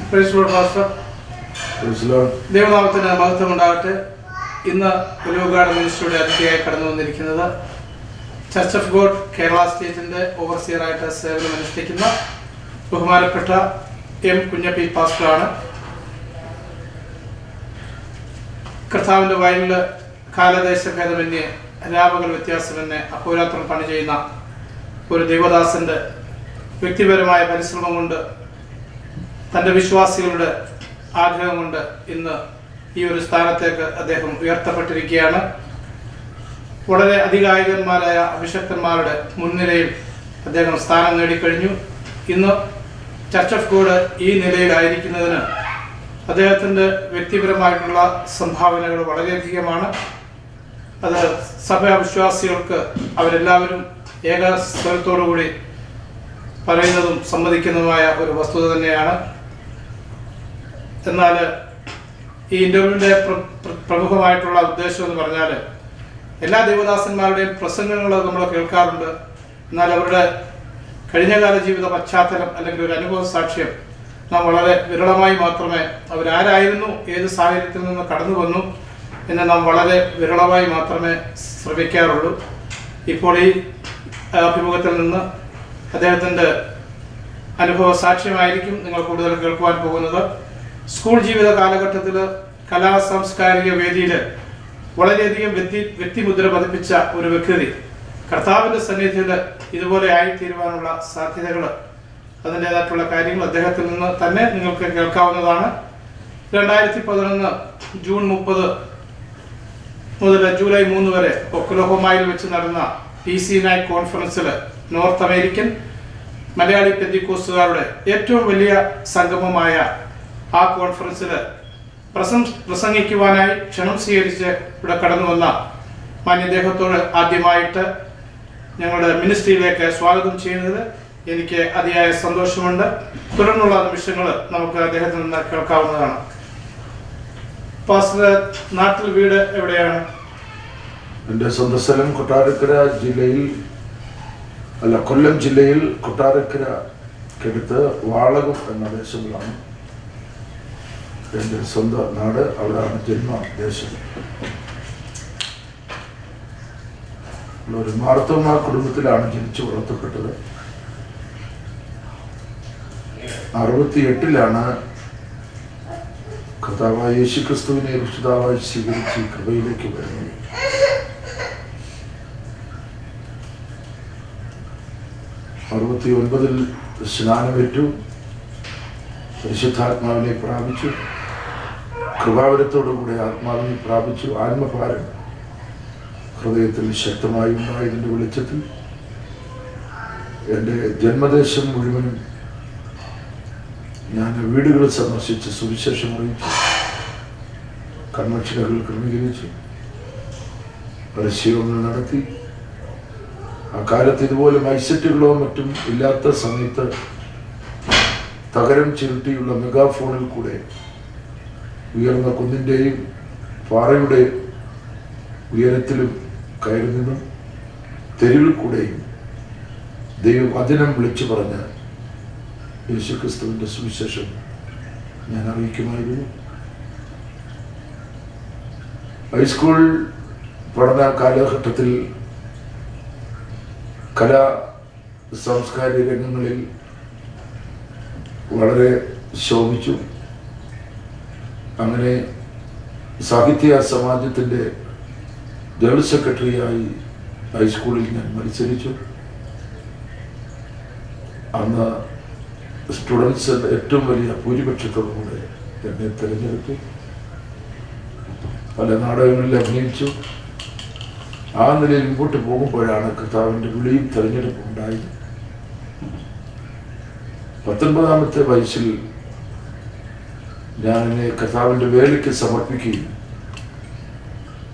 Praise Lord pastor. ദൈവനാമത്തിന് മഹത്വം ഉണ്ടാകട്ടെ. ഇന്ന് ഉലൂഗാഡ് മിനിസ്ട്രിയുടെ അതിഥിയായി കടന്നു വന്നിരിക്കുന്നത് ചർച്ച് ഓഫ് ഗോഡ് കേരള സ്റ്റേറ്റിൻ്റെ ഓവർസിയറായിട്ട് സേവനമനുഷ്ഠിക്കുന്ന ബഹുമാനപ്പെട്ട എം കുഞ്ഞപ്പി പാസ്റ്ററാണ്. കർത്താവിൻ്റെ വയലിൽ കാലദേശഭേദമന്യേ രാപകൽ വ്യത്യാസമെന്നെ അഹോരാത്രം പണി ചെയ്യുന്ന ഒരു ദൈവദാസൻ്റെ വ്യക്തിപരമായ പരിശ്രമം കൊണ്ട്, തൻ്റെ വിശ്വാസികളുടെ ആഗ്രഹം കൊണ്ട് ഇന്ന് ഈ ഒരു സ്ഥാനത്തേക്ക് അദ്ദേഹം ഉയർത്തപ്പെട്ടിരിക്കുകയാണ്. വളരെ അധികായകന്മാരായ അഭിഷക്തന്മാരുടെ മുൻനിരയിൽ അദ്ദേഹം സ്ഥാനം നേടിക്കഴിഞ്ഞു. ഇന്ന് ചർച്ച് ഓഫ് ഗോഡ് ഈ നിലയിലായിരിക്കുന്നതിന് അദ്ദേഹത്തിൻ്റെ വ്യക്തിപരമായിട്ടുള്ള സംഭാവനകൾ വളരെയധികമാണ്. അത് സഭാവിശ്വാസികൾക്ക് അവരെല്ലാവരും ഏക സ്വരത്തോടുകൂടി പറയുന്നതും സമ്മതിക്കുന്നതുമായ ഒരു വസ്തുത തന്നെയാണ്. എന്നാൽ ഈ ഇൻ്റർവ്യൂവിൻ്റെ പ്രമുഖമായിട്ടുള്ള ഉദ്ദേശം എന്ന് പറഞ്ഞാൽ, എല്ലാ ദൈവദാസന്മാരുടെയും പ്രസംഗങ്ങൾ നമ്മൾ കേൾക്കാറുണ്ട്. എന്നാൽ അവരുടെ കഴിഞ്ഞകാല ജീവിത പശ്ചാത്തലം അല്ലെങ്കിൽ ഒരു അനുഭവ സാക്ഷ്യം നാം വളരെ വിരളമായി മാത്രമേ, അവരാരായിരുന്നു, ഏത് സാഹചര്യത്തിൽ നിന്ന് കടന്നു വന്നു എന്ന് നാം വളരെ വിരളമായി മാത്രമേ ശ്രമിക്കാറുള്ളൂ. ഇപ്പോൾ ഈ അഭിമുഖത്തിൽ നിന്ന് അദ്ദേഹത്തിൻ്റെ അനുഭവ സാക്ഷ്യമായിരിക്കും നിങ്ങൾ കൂടുതൽ കേൾക്കുവാൻ പോകുന്നത്. സ്കൂൾ ജീവിത കാലഘട്ടത്തിൽ കലാ സാംസ്കാരിക വേദിയിൽ വളരെയധികം വ്യക്തിമുദ്ര പതിപ്പിച്ച ഒരു വ്യക്തി കർത്താവിൻ്റെ സന്നിധിയിൽ ഇതുപോലെ ആയിത്തീരുവാനുള്ള സാധ്യതകൾ, അതിൻ്റേതായിട്ടുള്ള കാര്യങ്ങൾ അദ്ദേഹത്തിൽ നിന്ന് തന്നെ നിങ്ങൾക്ക് കേൾക്കാവുന്നതാണ്. 2011 ജൂൺ 30 മുതൽ ജൂലൈ 3 വരെ ഒക്ലഹോമയിൽ വെച്ച് നടന്ന PC9 കോൺഫറൻസിൽ നോർത്ത് അമേരിക്കൻ മലയാളി പെന്തിക്കോസ്തുകാരുടെ ഏറ്റവും വലിയ സംഗമമായ ആ കോൺഫറൻസിൽ പ്രസംഗിക്കുവാനായി ക്ഷണം സ്വീകരിച്ച് ഇവിടെ കടന്നു വന്ന മാന്യദേഹത്തോട് ആദ്യമായിട്ട് ഞങ്ങളുടെ മിനിസ്ട്രിയിലേക്ക് സ്വാഗതം ചെയ്യുന്നതിൽ എനിക്ക് അതിയായ സന്തോഷമുണ്ട്. തുടർന്നുള്ള നിമിഷങ്ങൾ നമുക്ക് അദ്ദേഹത്തിൽ നിന്ന് കേൾക്കാവുന്നതാണ്. പാസ്റ്റർ, നാട്ടിൽ വീട് എവിടെയാണ്? എൻ്റെ സ്വന്തം സ്ഥലം കൊട്ടാരക്കര ജില്ലയിൽ കൊല്ലം ജില്ലയിൽ കൊട്ടാരക്കരക്കടുത്ത് വാളകം എന്ന ദേശങ്ങളാണ് എൻ്റെ സ്വന്തം നാട്. അവിടെയാണ് ജന്മദേശം. ഒരു മാർത്തോമാ കുടുംബത്തിലാണ് ജനിച്ചു വളർത്തപ്പെട്ടത്. 68 കർത്താവായ യേശുക്രിസ്തുവിനെ രക്ഷിതാവായി സ്വീകരിച്ച് കൃപയിലേക്ക് വരുന്നത്. 69 സ്നാനമേറ്റു, പരിശുദ്ധാത്മാവിനെ പ്രാപിച്ചു, കൃപാവരത്തോടുകൂടെ ആത്മാവിനെ പ്രാപിച്ചു. ആത്മഭാരം ഹൃദയത്തിൽ ശക്തമായി ഉണ്ടായതിൻ്റെ വെളിച്ചത്തിൽ എൻ്റെ ജന്മദേശം മുഴുവനും ഞാൻ വീടുകൾ സന്ദർശിച്ച് സുവിശേഷം അറിയിച്ചു, കൺവെൻഷനുകൾ ക്രമീകരിച്ചു, പരിശീലനങ്ങൾ നടത്തി. ആ കാലത്ത് ഇതുപോലെ മൈസെറ്റുകളോ മറ്റും ഇല്ലാത്ത സമയത്ത് തകരം ചുരുട്ടിയുള്ള മെഗാഫോണിൽ കൂടെ ഉയർന്ന കുന്നിൻ്റെയും പാറയുടെ ഉയരത്തിലും കയറി നിന്നും തെരുവിൽ കൂടെയും ദൈവവചനം വിളിച്ചു പറഞ്ഞ് യേശുക്രിസ്തുവിൻ്റെ സുവിശേഷം ഞാൻ അറിയിക്കുമായിരുന്നു. ഹൈസ്കൂൾ പഠന കാലഘട്ടത്തിൽ കലാ സാംസ്കാരിക രംഗങ്ങളിൽ വളരെ ശോഭിച്ചു. അങ്ങനെ സാഹിത്യ സമാജത്തിൻ്റെ ജനറൽ സെക്രട്ടറിയായി ഹൈസ്കൂളിൽ ഞാൻ മത്സരിച്ചു. അന്ന് സ്റ്റുഡൻസ് ഏറ്റവും വലിയ ഭൂരിപക്ഷത്തോടുകൂടെ എന്നെ തിരഞ്ഞെടുത്തു. പല നാടകങ്ങളിൽ അഭിനയിച്ചു. ആ നിലയിൽ മുമ്പോട്ട് പോകുമ്പോഴാണ് കർത്താവിൻ്റെ വിളിയും തിരഞ്ഞെടുപ്പും ഉണ്ടായത്. 19-ാമത്തെ വയസ്സിൽ ഞാൻ എന്നെ കർത്താവിൻ്റെ വേലയ്ക്ക് സമർപ്പിക്കുകയും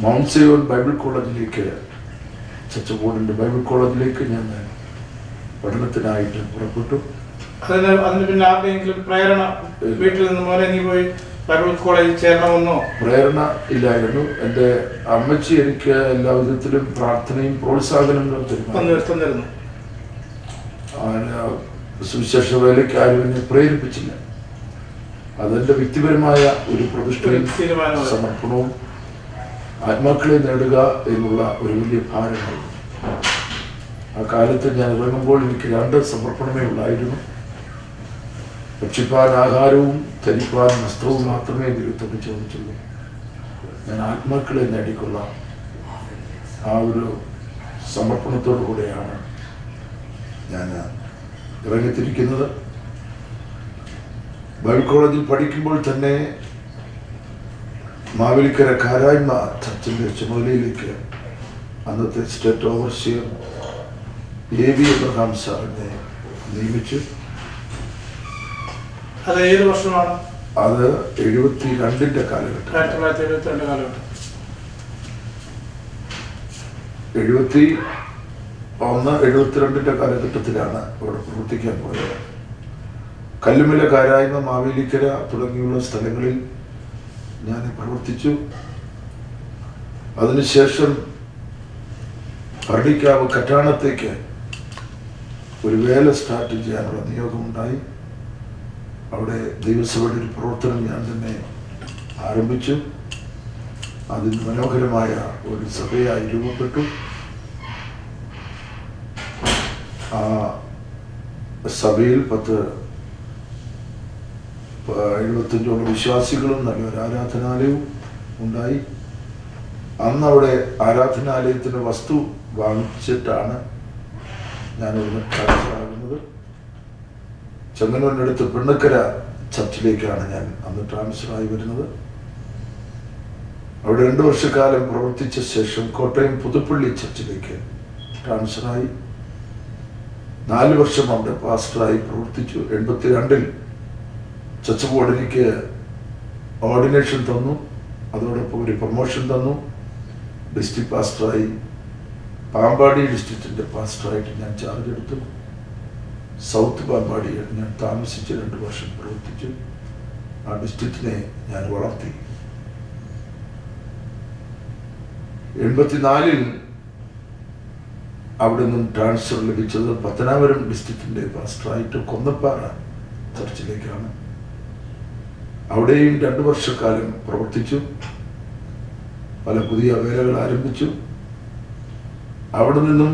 മൗണ്ട് സിയോൺ ബൈബിൾ കോളേജിലേക്ക്, ചർച്ച് ബോർഡിൻ്റെ ബൈബിൾ കോളേജിലേക്ക് ഞാൻ പഠനത്തിനായിട്ട് പുറപ്പെട്ടു. അതിന് പിന്നെ ആരുടെയെങ്കിലും പ്രേരണ, വീട്ടിൽ നിന്ന് മോനെ നീ പോയി ബൈബിൾ കോളേജിൽ ചേരണമെന്നോ? പ്രേരണ ഇല്ലായിരുന്നു. എൻ്റെ അമ്മച്ചി എനിക്ക് എല്ലാ വിധത്തിലും പ്രാർത്ഥനയും പ്രോത്സാഹനങ്ങളും തരുന്നു. സുവിശേഷ വേലയ്ക്ക് ആരും എന്നെ പ്രേരിപ്പിച്ചില്ല. അതെൻ്റെ വ്യക്തിപരമായ ഒരു പ്രതിഷ്ഠയും സമർപ്പണവും ആത്മാക്കളെ നേടുക എന്നുള്ള ഒരു വലിയ ഭാരമായിരുന്നു. ആ കാലത്ത് ഞാൻ ഇറങ്ങുമ്പോൾ എനിക്ക് 2 സമർപ്പണമേ ഉള്ളായിരുന്നു. ഭക്ഷിപ്പാൻ ആഹാരവും ധരിപ്പാൻ വസ്ത്രവും മാത്രമേ ദൈവത്തോട് ചോദിച്ചുള്ളൂ. ഞാൻ ആത്മാക്കളെ നേടിക്കൊള്ളാം. ആ ഒരു സമർപ്പണത്തോടു കൂടെയാണ് ഞാൻ ഇറങ്ങിത്തിരിക്കുന്നത്. ബൈബിൾ കോളേജിൽ പഠിക്കുമ്പോൾ തന്നെ മാവേലിക്കര കാരായ്മ ചർച്ചിൻ്റെ ചുമതലയിലേക്ക് അന്നത്തെ state overseer A V Abraham സാറിനെ നിയമിച്ചു. അത് ഏത് വർഷമാണ്? അത് 72 കാലഘട്ടം. 1972 കാലഘട്ടം. 71-72 കാലഘട്ടത്തിലാണ് അവിടെ പ്രവർത്തിക്കാൻ പോയത്. കല്ലുമല, കാരായ്മ, മാവേലിക്കര തുടങ്ങിയുള്ള സ്ഥലങ്ങളിൽ ഞാൻ പ്രവർത്തിച്ചു. അതിനുശേഷം ഭരണിക്കാവ് കറ്റാണത്തേക്ക് ഒരു വേല സ്റ്റാർട്ട് ചെയ്യാനുള്ള നിയോഗമുണ്ടായി. അവിടെ ദൈവസഭയുടെ ഒരു പ്രവർത്തനം ഞാൻ തന്നെ ആരംഭിച്ചു. അതിന് മനോഹരമായ ഒരു സഭയായി രൂപപ്പെട്ടു. ആ സഭയിൽ 75 വിശ്വാസികളും നല്ലൊരു ആരാധനാലയവും ഉണ്ടായി. അന്ന് അവിടെ ആരാധനാലയത്തിന് വസ്തു വാങ്ങിച്ചിട്ടാണ് ഞാനിവിടെ ട്രാൻസ്ഫർ ആകുന്നത്. ചെങ്ങന്നൂരിൻ്റെ അടുത്ത് പെണ്ണക്കര ചർച്ചിലേക്കാണ് ഞാൻ അന്ന് ട്രാൻസ്ഫറായി വരുന്നത്. അവിടെ 2 വർഷക്കാലം പ്രവർത്തിച്ച ശേഷം കോട്ടയം പുതുപ്പള്ളി ചർച്ചിലേക്ക് ട്രാൻസ്ഫറായി. 4 വർഷം അവിടെ പാസ്റ്ററായി പ്രവർത്തിച്ചു. 82-ൽ ചർച്ച് ബോർഡ് എനിക്ക് ഓർഡിനേഷൻ തന്നു. അതോടൊപ്പം ഒരു പ്രൊമോഷൻ തന്നു. ഡിസ്ട്രിക്ട് പാസ്റ്ററായി പാമ്പാടി ഡിസ്ട്രിക്റ്റിൻ്റെ പാസ്റ്ററായിട്ട് ഞാൻ ചാർജ് എടുത്തു. സൗത്ത് പാമ്പാടിയിൽ ഞാൻ താമസിച്ച് 2 വർഷം പ്രവർത്തിച്ചു. ആ ഡിസ്ട്രിക്റ്റിനെ ഞാൻ വളർത്തി. 84-ൽ അവിടെ നിന്നും ട്രാൻസ്ഫർ ലഭിച്ചത് പത്തനാപുരം ഡിസ്ട്രിക്റ്റിൻ്റെ പാസ്റ്ററായിട്ട് കൊന്നപ്പാറ ചർച്ചിലേക്കാണ്. അവിടെയും 2 വർഷക്കാലം പ്രവർത്തിച്ചു. പല പുതിയ വേലകൾ ആരംഭിച്ചു. അവിടെ നിന്നും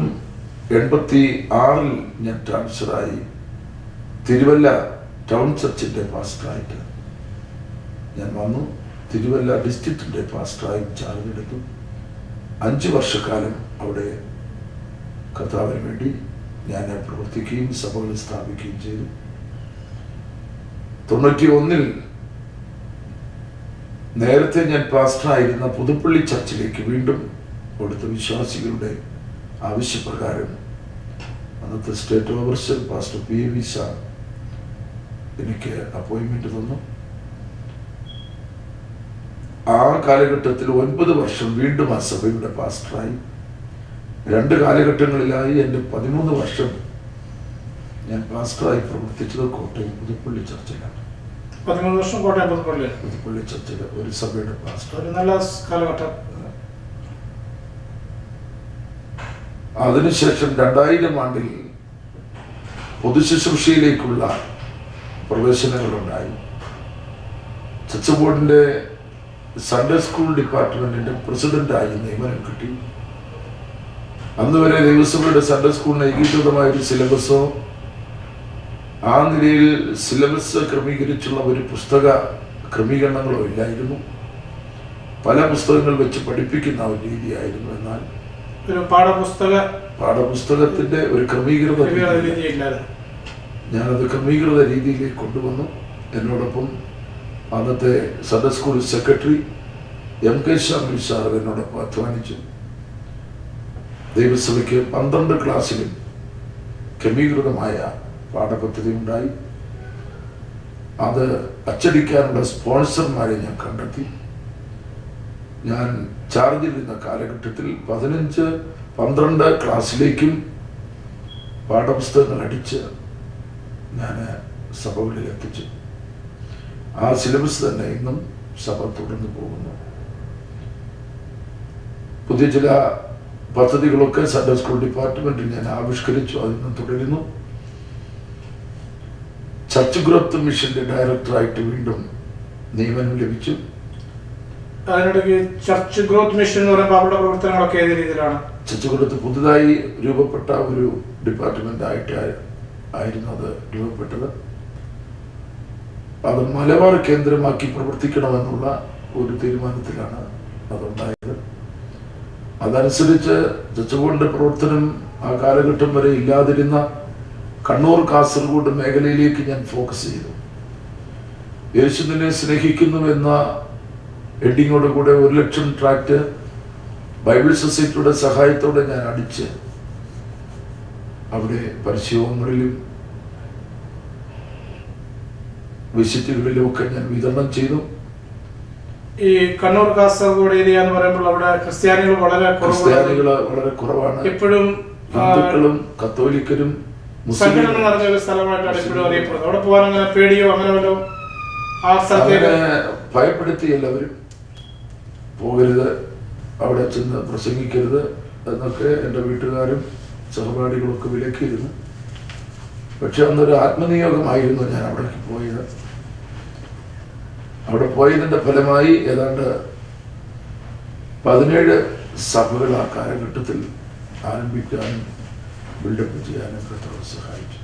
86-ൽ ഞാൻ ട്രാൻസ്ഫറായി തിരുവല്ല ടൗൺ ചർച്ചിൻ്റെ പാസ്റ്ററായിട്ട് ഞാൻ വന്നു. തിരുവല്ല ഡിസ്ട്രിക്റ്റിൻ്റെ പാസ്റ്ററായി ചാർജ് എടുത്തു. 5 വർഷക്കാലം അവിടെ കർത്താവിന് വേണ്ടി ഞാൻ പ്രവർത്തിക്കുകയും സഭകൾ സ്ഥാപിക്കുകയും ചെയ്തു. 91-ൽ നേരത്തെ ഞാൻ പാസ്റ്ററായിരുന്ന പുതുപ്പള്ളി ചർച്ചിലേക്ക് വീണ്ടും അവിടുത്തെ വിശ്വാസികളുടെ ആവശ്യപ്രകാരം അന്നത്തെ state overseer pastor PV sir എനിക്ക് അപ്പോയിൻമെന്റ് തന്നു. ആ കാലഘട്ടത്തിൽ 9 വർഷം വീണ്ടും ആ സഭയുടെ പാസ്റ്ററായി. 2 കാലഘട്ടങ്ങളിലായി എൻ്റെ 13 വർഷം ഞാൻ പാസ്റ്ററായി പ്രവർത്തിച്ചത് കോട്ടയം പുതുപ്പള്ളി ചർച്ചിലാണ്. 13 വർഷം കോട്ടയം പുതുപ്പള്ളി ചർച്ചിലെ ഒരു സഭയുടെ പാസ്റ്റർ. ഒരു നല്ല കാലഘട്ടം. അതിനുശേഷം 2000 ആണ്ടിൽ പൊതുശുശ്രൂഷയിലേക്കുള്ള പ്രവേശനങ്ങളുണ്ടായി. ചർച്ച് ബോർഡിൻ്റെ സൺഡേ സ്കൂൾ ഡിപ്പാർട്ട്മെന്റിന്റെ പ്രസിഡന്റായി നിയമനം കിട്ടി. അന്ന് വരെ ദൈവസഭയുടെ സൺഡേ സ്കൂളിന് ഏകീകൃതമായ ഒരു സിലബസോ ആ നിലയിൽ സിലബസ് ക്രമീകരിച്ചുള്ള ഒരു പുസ്തക ക്രമീകരണങ്ങളോ ഇല്ലായിരുന്നു. പല പുസ്തകങ്ങൾ വെച്ച് പഠിപ്പിക്കുന്ന ഒരു രീതിയായിരുന്നു. എന്നാൽ ഒരു പാഠപുസ്തകത്തിന്റെ ഒരു ക്രമീകൃത ഞാനത് ക്രമീകൃത രീതിയിലേക്ക് കൊണ്ടുവന്നു. എന്നോടൊപ്പം അന്നത്തെ Sunday school secretary MK Shamil sir എന്നോടൊപ്പം അധ്വാനിച്ചു. ദൈവസഭയ്ക്ക് 12 ക്ലാസ്സിലും ക്രമീകൃതമായ പാഠപദ്ധതി ഉണ്ടായി. അത് അച്ചടിക്കാനുള്ള സ്പോൺസർമാരെ ഞാൻ കണ്ടെത്തി. ഞാൻ ചാർജിലിരുന്ന കാലഘട്ടത്തിൽ 15-12 ക്ലാസ്സിലേക്കും പാഠപുസ്തകങ്ങൾ അടിച്ച് ഞാൻ സഭകളിൽ എത്തിച്ചു. ആ സിലബസ് തന്നെ ഇന്നും സഭ തുടർന്നു പോകുന്നു. പുതിയ ചില പദ്ധതികളൊക്കെ സൺഡേ സ്കൂൾ ഡിപ്പാർട്ട്മെന്റിൽ ഞാൻ ആവിഷ്കരിച്ചു. അതിന് തുടരുന്നു. ചർച്ച് ഗ്രോത്ത് മിഷന്റെ ഡയറക്ടറായിട്ട് വീണ്ടും നിയമനം ലഭിച്ചു. അതിനിടയ്ക്ക് ചർച്ച് ഗ്രോത്ത് മിഷൻ എന്ന് പറയുമ്പോൾ അവരുടെ പ്രവർത്തനങ്ങളൊക്കെ ഏത് രീതിയിലാണ്? ചർച്ച് ഗ്രോത്ത് പുതുതായി രൂപപ്പെട്ട ഒരു ഡിപ്പാർട്ട്മെന്റ് ആയിരുന്നു അത് രൂപപ്പെട്ടത്. അത് മലബാർ കേന്ദ്രമാക്കി പ്രവർത്തിക്കണമെന്നുള്ള ഒരു തീരുമാനത്തിലാണ് അതുണ്ടായത്. അതനുസരിച്ച് ചർച്ച് ബോർഡിന്റെ പ്രവർത്തനം ആ കാലഘട്ടം വരെ ഇല്ലാതിരുന്ന കണ്ണൂർ കാസർഗോഡ് മേഖലയിലേക്ക് ഞാൻ ഫോക്കസ് ചെയ്തു. യേശുവിനെ സ്നേഹിക്കുന്നു എന്ന ഹെഡിങ്ങോട് കൂടെ 1,00,000 ട്രാക്ട് ബൈബിൾ സൊസൈറ്റിയുടെ സഹായത്തോടെ ഞാൻ അടിച്ച് അവിടെ പരിശീലനങ്ങളിലും വിസിറ്റുകളിലും ഒക്കെ ഞാൻ വിതരണം ചെയ്തു. ഈ കണ്ണൂർ കാസർഗോഡ് ഏരിയ എന്ന് പറയുമ്പോൾ അവിടെ ക്രിസ്ത്യാനികൾ വളരെ കുറവാണ്. ഇപ്പോഴും ഹിന്ദുക്കളും കത്തോലിക്കരും സംഘടന നടന്ന ഒരു സ്ഥലമായിട്ടാണ് ഇപ്പോഴും അറിയപ്പെടുന്നത്. അവിടെ പോകാൻ അങ്ങനെ പേടിയോ അങ്ങനെ വല്ലോ ആ സ്ഥലത്തേക്ക് ഭയപ്പെടുത്തി എല്ലാവരും പോകരുത്, അവിടെ ചെന്ന് പ്രസംഗിക്കരുത് എന്നൊക്കെ എൻ്റെ വീട്ടുകാരും സഹപാഠികളൊക്കെ വിലക്കിയിരുന്നു. പക്ഷെ അന്നൊരു ആത്മനിയോഗമായിരുന്നു ഞാൻ അവിടേക്ക് പോയത്. അവിടെ പോയതിൻ്റെ ഫലമായി ഏതാണ്ട് 17 സഭകൾ ആ കാലഘട്ടത്തിൽ ആരംഭിക്കാനും ബിൽഡപ്പ് ചെയ്യാനും കർത്താവ് സഹായിച്ചു.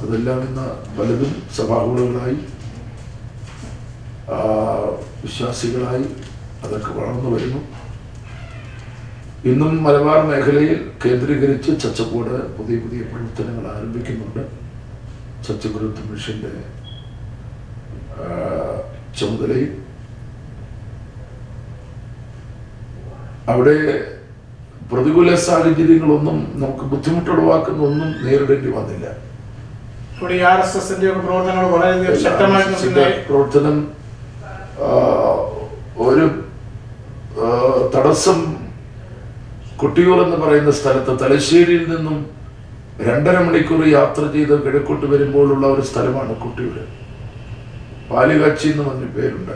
അതെല്ലാം ഇന്ന് പലതും സഭാഹോളുകളായി വിശ്വാസികളായി അതൊക്കെ വളർന്നു വരുന്നു. ഇന്നും മലബാർ മേഖലയിൽ കേന്ദ്രീകരിച്ച് ചർച്ച് ബോർഡ് പുതിയ പുതിയ പ്രവർത്തനങ്ങൾ ആരംഭിക്കുന്നുണ്ട്. ചർച്ച് ഗ്രോത്ത് മിഷന്റെ ചുമതലയിൽ അവിടെ പ്രതികൂല സാഹചര്യങ്ങളൊന്നും നമുക്ക് ബുദ്ധിമുട്ടുളവാക്കുന്ന ഒന്നും നേരിടേണ്ടി വന്നില്ല. പ്രവർത്തനം ഒരു തടസ്സം കൊട്ടിയൂർ എന്ന് പറയുന്ന സ്ഥലത്ത് തലശ്ശേരിയിൽ നിന്നും 2.5 മണിക്കൂർ യാത്ര ചെയ്ത് കിഴക്കോട്ട് വരുമ്പോഴുള്ള ഒരു സ്ഥലമാണ് കൊട്ടിയൂര്. പാലുകാച്ചി എന്ന് പറഞ്ഞ പേരുണ്ട്.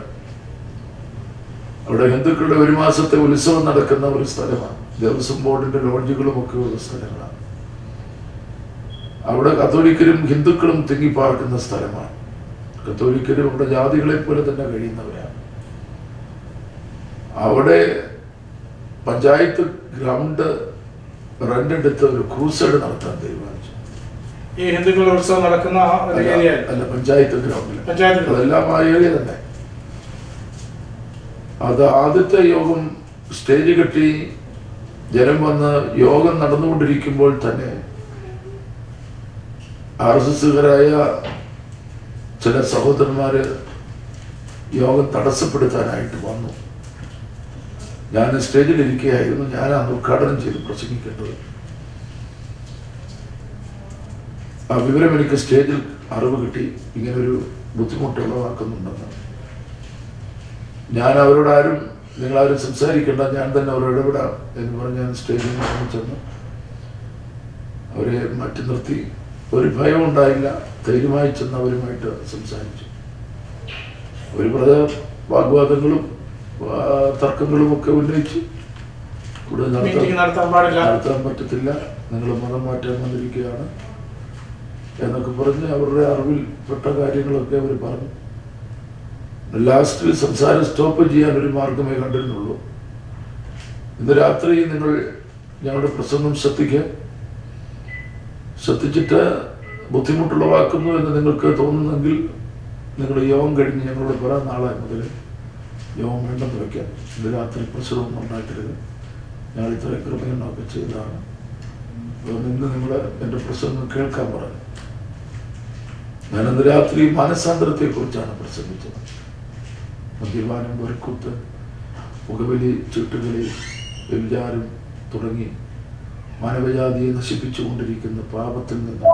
അവിടെ ഹിന്ദുക്കളുടെ 1 മാസത്തെ ഉത്സവം നടക്കുന്ന ഒരു സ്ഥലമാണ്. ദേവസ്വം ബോർഡിന്റെ ലോഡ്ജുകളും ഒക്കെ ഉള്ള സ്ഥലങ്ങളാണ്. അവിടെ കത്തോലിക്കരും ഹിന്ദുക്കളും തിങ്ങിപ്പാർക്കുന്ന സ്ഥലമാണ്. കത്തോലിക്കരും അവിടെ ജാതികളെ പോലെ തന്നെ കഴിയുന്നവരാണ്. അവിടെ പഞ്ചായത്ത് ഗ്രൗണ്ട് റെന്റ് എടുത്ത് ഒരു ക്രൂസൈഡ് നടത്താൻ തീരുമാനിച്ചു. ഈ ഹിന്ദുക്കളുടെ ഉത്സവം നടക്കുന്ന അല്ല, പഞ്ചായത്ത് ഗ്രൗണ്ടിൽ. അതെല്ലാം ആ ഏരിയ തന്നെ. അത് ആദ്യത്തെ യോഗം സ്റ്റേജ് കെട്ടി ജനം വന്ന് യോഗം നടന്നുകൊണ്ടിരിക്കുമ്പോൾ തന്നെ RSSകാരായ ചില സഹോദരന്മാര് യോഗം തടസ്സപ്പെടുത്താനായിട്ട് വന്നു. ഞാൻ സ്റ്റേജിൽ ഇരിക്കുകയായിരുന്നു. ഞാനാണ് ഉദ്ഘാടനം ചെയ്ത് പ്രസംഗിക്കേണ്ടത്. ആ വിവരം എനിക്ക് സ്റ്റേജിൽ അറിവ് കിട്ടി, ഇങ്ങനൊരു ബുദ്ധിമുട്ട് ഉളവാക്കുന്നുണ്ടെന്ന്. ഞാൻ അവരോടാരും നിങ്ങളാരും സംസാരിക്കേണ്ട, ഞാൻ തന്നെ അവരോട് ഇടപെടാം എന്ന് പറഞ്ഞ് ഞാൻ സ്റ്റേജിൽ നിന്ന് ചെന്ന് അവരെ മാറ്റി നിർത്തി. ഒരു ഭയം ഉണ്ടായില്ല. ധൈര്യമായി ചെന്ന് അവരുമായിട്ട് സംസാരിച്ചു. ഒരു വാഗ്വാദങ്ങളും തർക്കങ്ങളും ഒക്കെ ഉന്നയിച്ച് കൂടുതൽ നടത്താൻ പറ്റത്തില്ല, നിങ്ങൾ മതം മാറ്റാൻ വന്നിരിക്കുകയാണ് എന്നൊക്കെ പറഞ്ഞ് അവരുടെ അറിവിൽപ്പെട്ട കാര്യങ്ങളൊക്കെ അവർ പറഞ്ഞു. ലാസ്റ്റിൽ സംസാരം സ്റ്റോപ്പ് ചെയ്യാൻ ഒരു മാർഗമേ കണ്ടിരുന്നുള്ളൂ. ഇന്ന് രാത്രി നിങ്ങൾ ഞങ്ങളുടെ പ്രസംഗം ശ്രദ്ധിച്ചിട്ട് ബുദ്ധിമുട്ടുളവാക്കുന്നു എന്ന് നിങ്ങൾക്ക് തോന്നുന്നെങ്കിൽ നിങ്ങളുടെ യോഗം കഴിഞ്ഞ് ഞങ്ങളോട് പറയാം, നാളെ മുതൽ യോഗം വേണ്ടെന്ന് വയ്ക്കാം. ഇന്ന് രാത്രി പ്രസവം ഉണ്ടാക്കരുത്, ഞങ്ങൾ ഇത്ര ക്രമീകരണമൊക്കെ ചെയ്തതാണ്. ഇന്ന് നിങ്ങൾ എൻ്റെ പ്രസംഗം കേൾക്കാൻ പറഞ്ഞു. ഞാനിന്ന് രാത്രി മാനസാന്തരത്തെക്കുറിച്ചാണ് പ്രസംഗിച്ചത്. മദ്യപാനം, വെറുക്കുത്ത്, പുകവലി, ചീട്ടുകളി, വ്യഭിചാരം തുടങ്ങി മാനവജാതിയെ നശിപ്പിച്ചുകൊണ്ടിരിക്കുന്ന പാപത്തിൽ നിന്ന്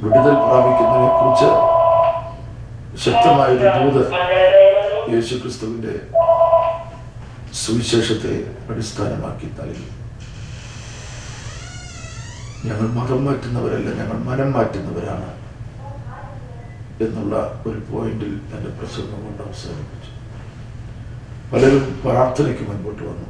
വിടുതൽ പ്രാപിക്കുന്നതിനെ കുറിച്ച് ശക്തമായൊരു ദൂത് യേശുക്രിസ്തുവിന്റെ സുവിശേഷത്തെ അടിസ്ഥാനമാക്കി നൽകി. ഞങ്ങൾ മതം മാറ്റുന്നവരല്ല, ഞങ്ങൾ മനം മാറ്റുന്നവരാണ് എന്നുള്ള ഒരു പോയിന്റിൽ എൻ്റെ പ്രസംഗം കൊണ്ട് അവസാനിപ്പിച്ചു. പലരും പ്രാർത്ഥനയ്ക്ക് മുൻപോട്ട് വന്നു.